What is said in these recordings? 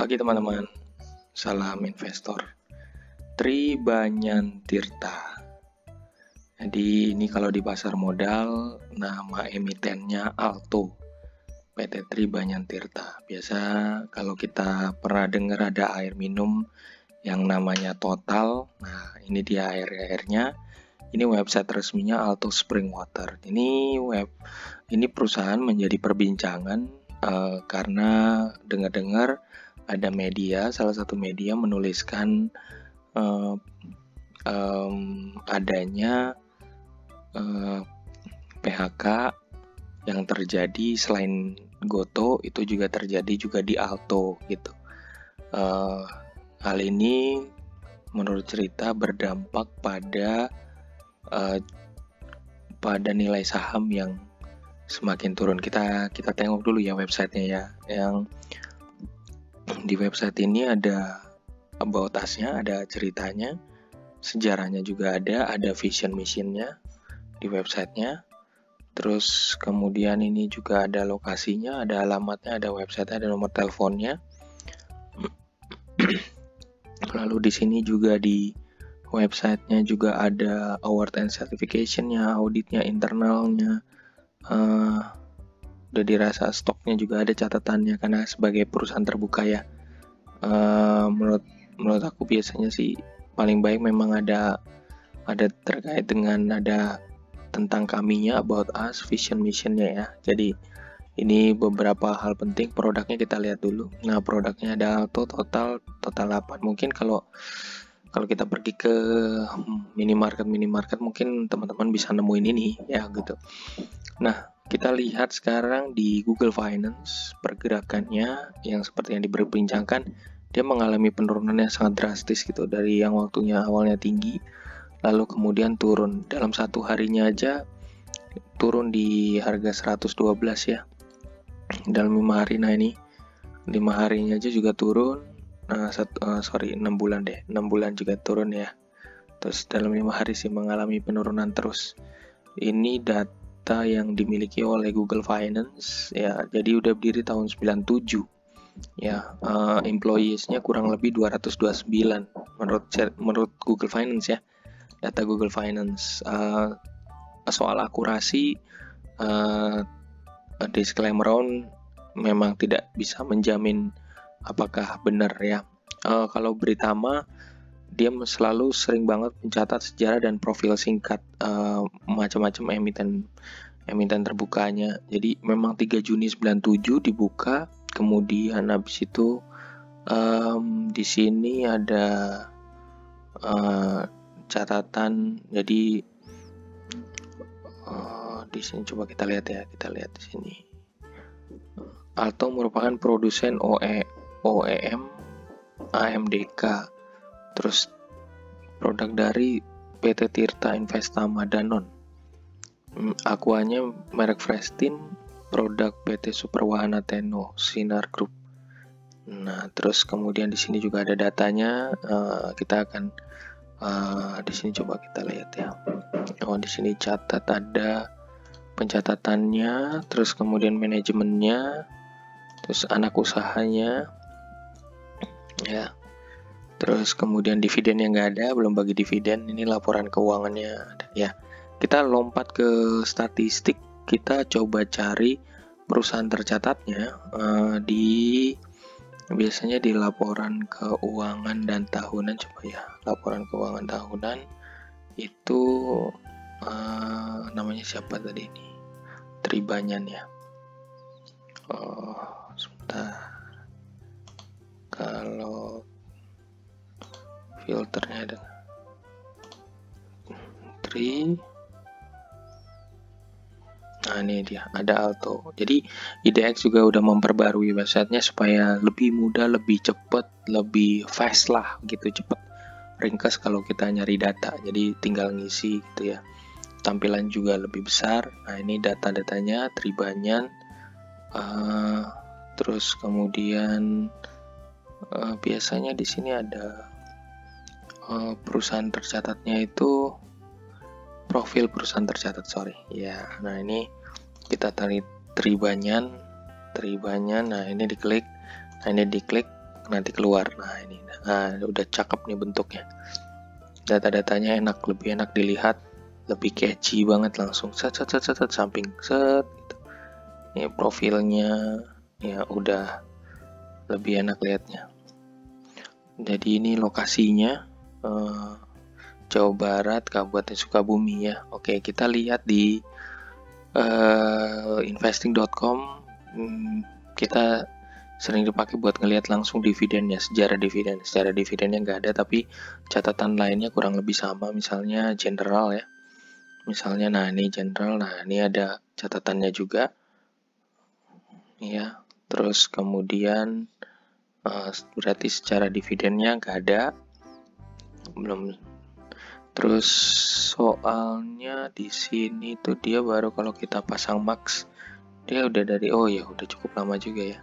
Pagi teman-teman, salam investor. Tribanyan Tirta. Jadi ini kalau di pasar modal nama emitennya Alto, PT Tribanyan Tirta. Biasa kalau kita pernah dengar ada air minum yang namanya Total. Nah ini dia airnya. Ini website resminya Alto Spring Water. Ini perusahaan menjadi perbincangan karena dengar-dengar ada media, salah satu media menuliskan adanya PHK yang terjadi selain Goto, itu juga terjadi juga di Alto gitu. Hal ini menurut cerita berdampak pada nilai saham yang semakin turun. Kita tengok dulu ya websitenya ya. Yang di website ini ada about us-nya, ada ceritanya, sejarahnya juga ada vision mission-nya di websitenya. Terus kemudian ini juga ada lokasinya, ada alamatnya, ada website-nya, ada nomor teleponnya. Lalu di sini juga di websitenya juga ada award and certification-nya, auditnya, internalnya. Udah dirasa stoknya juga ada catatannya karena sebagai perusahaan terbuka ya. Menurut aku biasanya sih paling baik memang ada terkait dengan ada tentang kaminya, about us, vision missionnya ya. Jadi ini beberapa hal penting. Produknya kita lihat dulu. Nah produknya ada Alto, Total 8. Mungkin kalau kita pergi ke minimarket mungkin teman-teman bisa nemuin ini ya gitu. Nah kita lihat sekarang di Google Finance pergerakannya yang seperti yang diperbincangkan, dia mengalami penurunan yang sangat drastis gitu, dari yang waktunya awalnya tinggi lalu kemudian turun dalam satu harinya aja turun di harga 112 ya dalam 5 hari. Nah ini 5 harinya aja juga turun. 6 bulan deh, 6 bulan juga turun ya. Terus dalam 5 hari sih mengalami penurunan terus. Ini data yang dimiliki oleh Google Finance ya, jadi udah berdiri tahun 97 ya. Employees-nya kurang lebih 229 menurut Google Finance ya, data Google Finance. Soal akurasi, disclaimer on, memang tidak bisa menjamin apakah benar ya. Kalau Britama dia selalu sering banget mencatat sejarah dan profil singkat macam-macam emiten terbukanya. Jadi memang 3 Juni 97 dibuka, kemudian habis itu di sini ada catatan. Jadi di sini coba kita lihat di sini. Alto merupakan produsen OEM AMDK, terus produk dari PT Tirta Investama Danon, Aquanya merek Frestin, produk PT Superwahana Teno Sinar Group. Nah terus kemudian di sini juga ada datanya. Kita akan di sini coba kita lihat ya. Di sini catat, ada pencatatannya, terus kemudian manajemennya, terus anak usahanya ya. Terus kemudian dividen yang nggak ada, belum bagi dividen. Ini laporan keuangannya ada ya. Kita lompat ke statistik, kita coba cari perusahaan tercatatnya biasanya di laporan keuangan dan tahunan. Coba ya, laporan keuangan tahunan itu namanya siapa tadi ini? Tribanyan ya. Sebentar. Kalau filternya ada nah ini dia, ada Alto. Jadi IDX juga udah memperbarui websitenya supaya lebih mudah, lebih cepat, lebih fast lah gitu, cepat, ringkas kalau kita nyari data. Jadi tinggal ngisi gitu ya. Tampilan juga lebih besar. Nah ini data-datanya Tribanyan. Terus kemudian biasanya di sini ada perusahaan tercatatnya itu, profil perusahaan tercatat ya. Nah ini kita tarik Tribanyan. Nah ini diklik. nanti keluar. Nah ini, udah cakep nih bentuknya. Data-datanya enak, lebih enak dilihat, lebih catchy banget, langsung set samping set gitu. Ini profilnya ya udah lebih enak lihatnya. Jadi ini lokasinya Jawa Barat, Kabupaten Sukabumi ya. Oke, kita lihat di investing.com. Kita sering dipakai buat ngelihat langsung dividennya, sejarah dividennya nggak ada, tapi catatan lainnya kurang lebih sama. Misalnya general ya, misalnya nah ini general, nah ini ada catatannya juga ya. Terus kemudian berarti secara dividennya nggak ada, belum. Terus soalnya di sini tuh dia baru kalau kita pasang max dia udah dari udah cukup lama juga ya,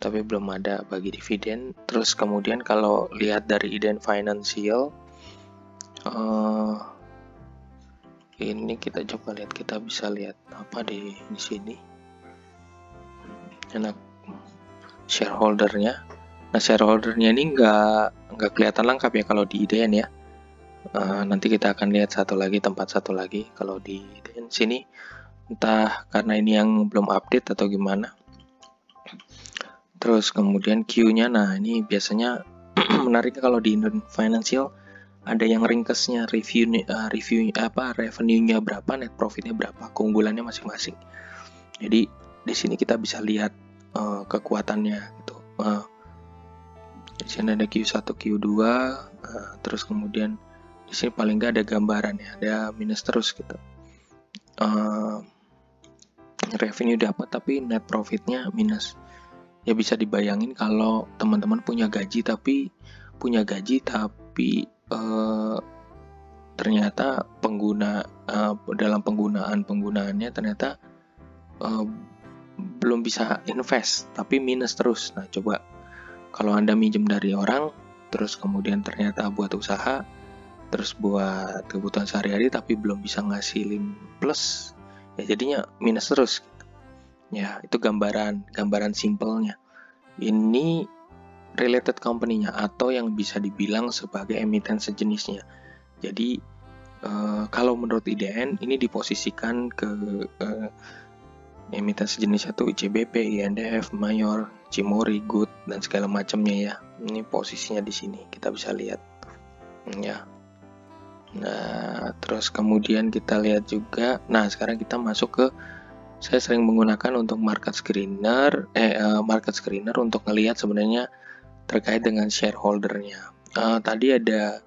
tapi belum ada bagi dividen. Terus kemudian kalau lihat dari Iden Financial, ini kita coba lihat, kita bisa lihat apa di sini enak shareholdernya. Nah shareholdernya ini nggak kelihatan lengkap ya kalau di IDN ya. Nanti kita akan lihat tempat satu lagi kalau di IDN sini, entah karena ini yang belum update atau gimana. Terus kemudian Q-nya, nah ini biasanya menarik kalau di Indon Financial ada yang ringkesnya, revenue-nya berapa, net profitnya berapa, keunggulannya masing-masing. Jadi di sini kita bisa lihat kekuatannya gitu. Di sini ada Q1, Q2, terus kemudian di sini paling nggak ada gambaran ya, ada minus terus gitu. Revenue dapat tapi net profitnya minus. Ya bisa dibayangin kalau teman-teman punya gaji tapi ternyata dalam penggunaannya ternyata belum bisa invest tapi minus terus. Nah coba kalau Anda minjem dari orang terus kemudian ternyata buat usaha terus buat kebutuhan sehari-hari tapi belum bisa ngasilin plus, ya jadinya minus terus gitu. Ya itu gambaran simpelnya. Ini related company-nya atau yang bisa dibilang sebagai emiten sejenisnya. Jadi kalau menurut IDN ini diposisikan ke emiten sejenisnya tuh ICBP, INDF, Mayor, Cimori, Good dan segala macamnya ya. Ini posisinya di sini kita bisa lihat ya. Nah terus kemudian kita lihat juga. Nah sekarang kita masuk ke, saya sering menggunakan untuk market screener untuk ngelihat sebenarnya terkait dengan shareholdernya. Tadi ada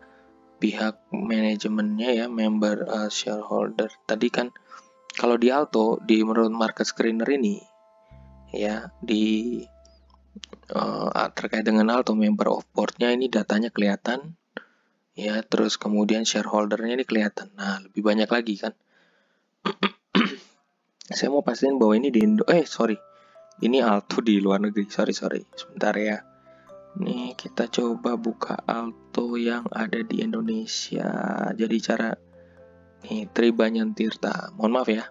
pihak manajemennya ya, member shareholder. Tadi kan kalau di Alto, menurut market screener ini ya, terkait dengan Alto member of board-nya ini datanya kelihatan ya, terus kemudian shareholdernya ini kelihatan. Nah lebih banyak lagi kan. Saya mau pastiin bahwa ini di Indo. Ini Alto di luar negeri. Sorry. Sebentar ya. Nih kita coba buka Alto yang ada di Indonesia. Jadi cara nih Tribanyan Tirta. Mohon maaf ya.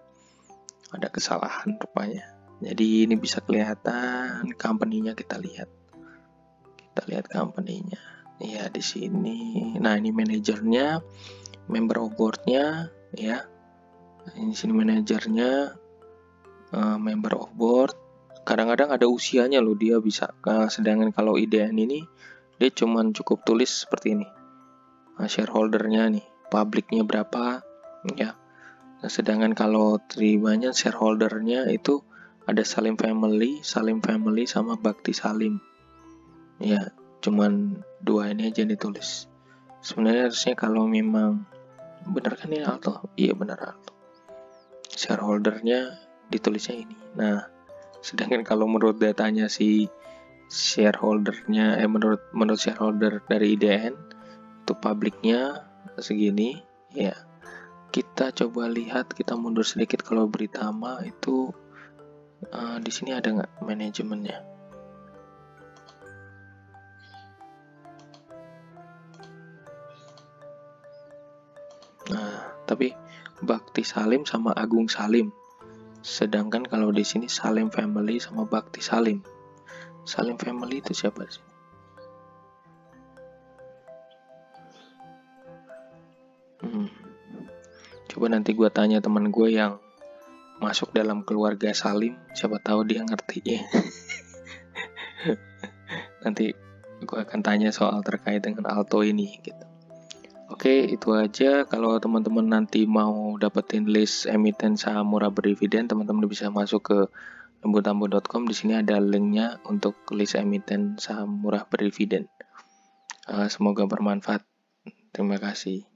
Ada kesalahan rupanya. Jadi ini bisa kelihatan company-nya, kita lihat. Kita lihat company-nya. Ya di sini. Nah, ini manajernya, member of board-nya ya. Ini sini manajernya, member of board. Kadang-kadang ada usianya loh, dia bisa. Sedangkan kalau IDN ini dia cuman cukup tulis seperti ini. Shareholdernya nih, publiknya berapa ya. Nah, sedangkan kalau Tribanyan shareholdernya itu ada Salim Family sama Bakti Salim. Ya, cuman dua ini aja ditulis. Sebenarnya harusnya kalau memang benar kan ini Alto? Iya benar Alto. Shareholdernya ditulisnya ini. Nah, sedangkan kalau menurut datanya si shareholdernya, menurut shareholder dari IDN itu publiknya segini ya. Kita coba lihat, kita mundur sedikit kalau Britama itu di sini ada nggak manajemennya? Nah, tapi Bakti Salim sama Agung Salim. Sedangkan kalau di sini Salim Family sama Bakti Salim. Salim Family itu siapa sih? Hmm. Coba nanti gue tanya teman gue yang masuk dalam keluarga Salim, siapa tahu dia ngerti ya. Nanti gue akan tanya soal terkait dengan Alto ini gitu. Oke, itu aja. Kalau teman-teman nanti mau dapetin list emiten saham murah berdividen, teman-teman bisa masuk ke lembutambu.com. Di sini ada linknya untuk list emiten saham murah berdividen. Semoga bermanfaat. Terima kasih.